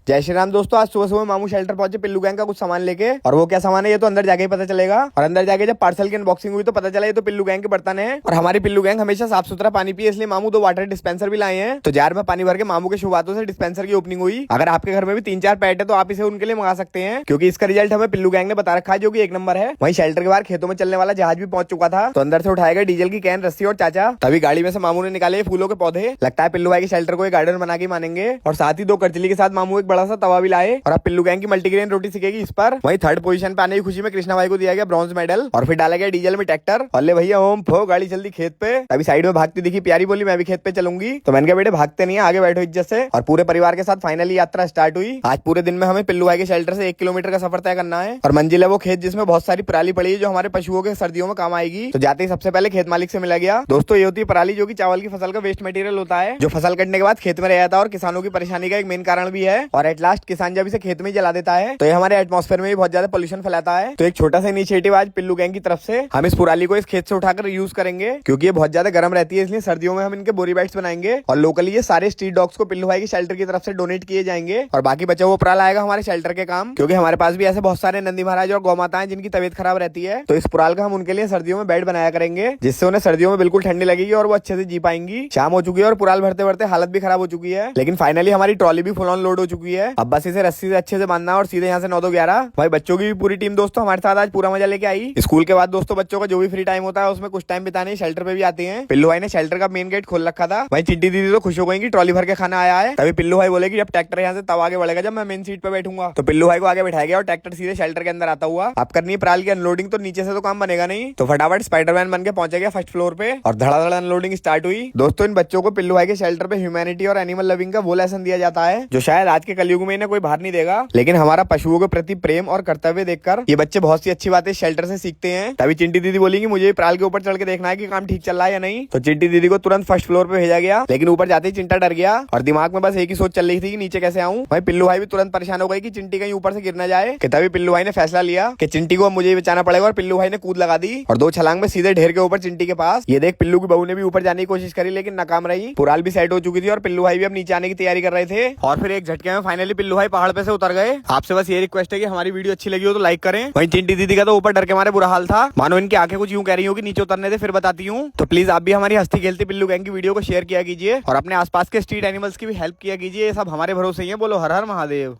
जय श्री राम दोस्तों, आज सुबह सुबह मामू शेल्टर पहुंचे पिल्लू गैंग का कुछ सामान लेके। और वो क्या सामान है ये तो अंदर जाके ही पता चलेगा। और अंदर जाके जब पार्सल की अनबॉक्सिंग हुई तो पता चला ये तो पिल्लू गैंग के बर्तन है। और हमारी पिल्लू गैंग हमेशा साफ सुथरा पानी पिए, इसलिए मामू 2 वाटर डिस्पेंसर भी लाए हैं। तो जार में पानी भर के मामू के शुभ हाथों से डिस्पेंसर की ओपनिंग हुई। अगर आपके घर में भी 3-4 पेट है तो आप इसे उनके लिए मंगा सकते हैं, क्योंकि इसका रिजल्ट हमें पिल्लू गैंग ने बता रखा है, जो कि 1 नंबर है। वहीं शेल्टर के बाहर खेतों में चलने वाला जहाज भी पहुंच चुका था। तो अंदर से उठाए गए डीजल की कैन, रस्सी और चाचा। तभी गाड़ी में से मामू ने निकाले फूलों के पौधे। लगता है पिल्लू भाई के शेल्टर को एक गार्डन बना के मानेंगे। और साथ ही 2 करचली के साथ मामू एक बड़ा सा तवा भी लाए। और अब पिल्लू गैंग की मल्टीग्रेन रोटी सिकेगी इस पर। वहीं 3rd पोजीशन पे आने की खुशी में कृष्णा भाई को दिया गया ब्रॉन्ज मेडल। और फिर डाला गया डीजल में ट्रैक्टर। और ले भैया ओम फो, गाड़ी चलती खेत पे। अभी साइड में भागती दिखी प्यारी, बोली मैं भी खेत पे चलूंगी। तो मैंने कहा बेटे भागते नहीं है, आगे बैठो इज्जत से। और पूरे परिवार के साथ फाइनली यात्रा स्टार्ट हुई। आज पूरे दिन में हमें पिल्लू भाई के शेल्टर से 1 किलोमीटर का सफर तय करना है। और मंजिल है वो खेत जिसमें बहुत सारी पराली पड़ी है, जो हमारे पशुओं के सर्दियों में काम आएगी। तो जाते ही सबसे पहले खेत मालिक से मिला गया। दोस्तों ये होती है पराली, जो कि चावल की फसल का वेस्ट मटेरियल होता है, जो फसल कटने के बाद खेत में रह जाता है और किसानों की परेशानी का एक मेन कारण भी है। और एट लास्ट किसान जब इसे खेत में जला देता है तो ये हमारे एटमॉस्फेयर में भी बहुत ज्यादा पोल्यूशन फैलाता है। तो एक छोटा सा इनिशिएटिव आज पिल्लू गैंग की तरफ से, हम इस पराली को इस खेत से उठाकर यूज करेंगे, क्योंकि ये बहुत ज्यादा गर्म रहती है, इसलिए सर्दियों में हम इनके बोरी बैट्स बनाएंगे। और लोकली ये सारे स्ट्रीट डॉग्स को पिल्लू भाई के शेल्टर की तरफ से डोनेट किए जाएंगे। और बाकी बचा हुआ पुराल आएगा हमारे शेल्टर के काम, क्योंकि हमारे पास भी ऐसे बहुत सारे नंदी महाराज और गौ माता है जिनकी तबीयत खराब रहती है। तो इस पुराल का हम उनके लिए सर्दियों में बेड बनाया करेंगे, जिससे उन्हें सर्दियों में बिल्कुल ठंडी लगेगी और वो अच्छे से जी पाएंगी। शाम हो चुकी है और पुराल भरते भरते हालत भी खराब हो चुकी है, लेकिन फाइनली हमारी ट्रॉली भी फुल ऑन लोड हो चुकी है। अब बस इसे रस्सी से अच्छे से बांधना और सीधे यहाँ से 9-2-11। भाई बच्चों की भी पूरी टीम दोस्तों हमारे साथ आज पूरा मजा लेके आई। स्कूल के बाद दोस्तों बच्चों का जो भी फ्री टाइम होता है उसमें कुछ टाइम बिताने शेल्टर पे भी आते हैं। पिल्लू भाई ने शेल्टर का मेन गेट खोल रखा था। भाई चिट्टी दीदी तो खुश हो गई कि ट्रॉली भर के खाना आया है। तभी पिल्लू भाई बोले कि जब ट्रैक्टर यहाँ से तब आगे बढ़ेगा जब मैं मेन सीट पे बैठूंगा। तो पिल्लू भाई को आगे बैठाया गया और ट्रैक्टर सीधे शेल्टर के अंदर आता हुआ। अब करनी है पराल की अनलोडिंग, तो नीचे से तो काम बनेगा नहीं। तो फटाफट स्पाइडरमैन बन के पहुंचे गया फर्स्ट फ्लोर पे और धड़ाधड़ अनलोडिंग स्टार्ट हुई। दोस्तों इन बच्चों को पिल्लू भाई के शेल्टर पे ह्यूमैनिटी और एनिमल लविंग का वो लेसन दिया जाता है, जो शायद आज के कलयुग में इन्हें कोई बाहर नहीं देगा। लेकिन हमारा पशुओं के प्रति प्रेम और कर्तव्य देखकर ये बच्चे बहुत सी अच्छी बातें शेल्टर से सीखते हैं। तभी चिंटी दीदी बोली कि मुझे पराल के ऊपर चढ़ के देखना है कि काम ठीक चल रहा है या नहीं। तो चिंटी दीदी को तुरंत फर्स्ट फ्लोर पे भेजा गया, लेकिन ऊपर जाते ही चिंटा डर गया और दिमाग में बस एक ही सोच चल रही थी कि नीचे कैसे आऊं। भाई पिल्लू भाई भी तुरंत परेशान हो गई कि चिंटी कहीं ऊपर से गिर ना जाए। कि तभी पिल्लू भाई ने फैसला लिया कि चिंटी को अब मुझे ही बचाना पड़ेगा। और पिल्लू भाई ने कूद लगा दी और 2 छलांग में सीधे ढेर के ऊपर चिंटी के पास। ये देख पिल्लू की बहू ने भी ऊपर जाने की कोशिश करी, लेकिन नाकाम रही। पुराल भी सेट हो चुकी थी और पिल्लू भाई भी अब नीचे आने की तैयारी कर रहे थे। और फिर एक झटके में फाइनली पिल्लू भाई पहाड़ पे से उतर गए। आपसे बस ये रिक्वेस्ट है कि हमारी वीडियो अच्छी लगी हो तो लाइक करें। वहीं चिंटी दीदी का तो ऊपर डर के मारे बुरा हाल था, मानो इनकी आंखें कुछ यूं कह रही हो कि नीचे उतरने दे, फिर बताती हूँ। तो प्लीज आप भी हमारी हंसती खेलती पिल्लू गैंग की वीडियो को शेयर किया कीजिए और अपने आसपास के स्ट्रीट एनिमल्स की भी हेल्प किया कीजिए। ये सब हमारे भरोसे ही है। बोलो हर हर महादेव।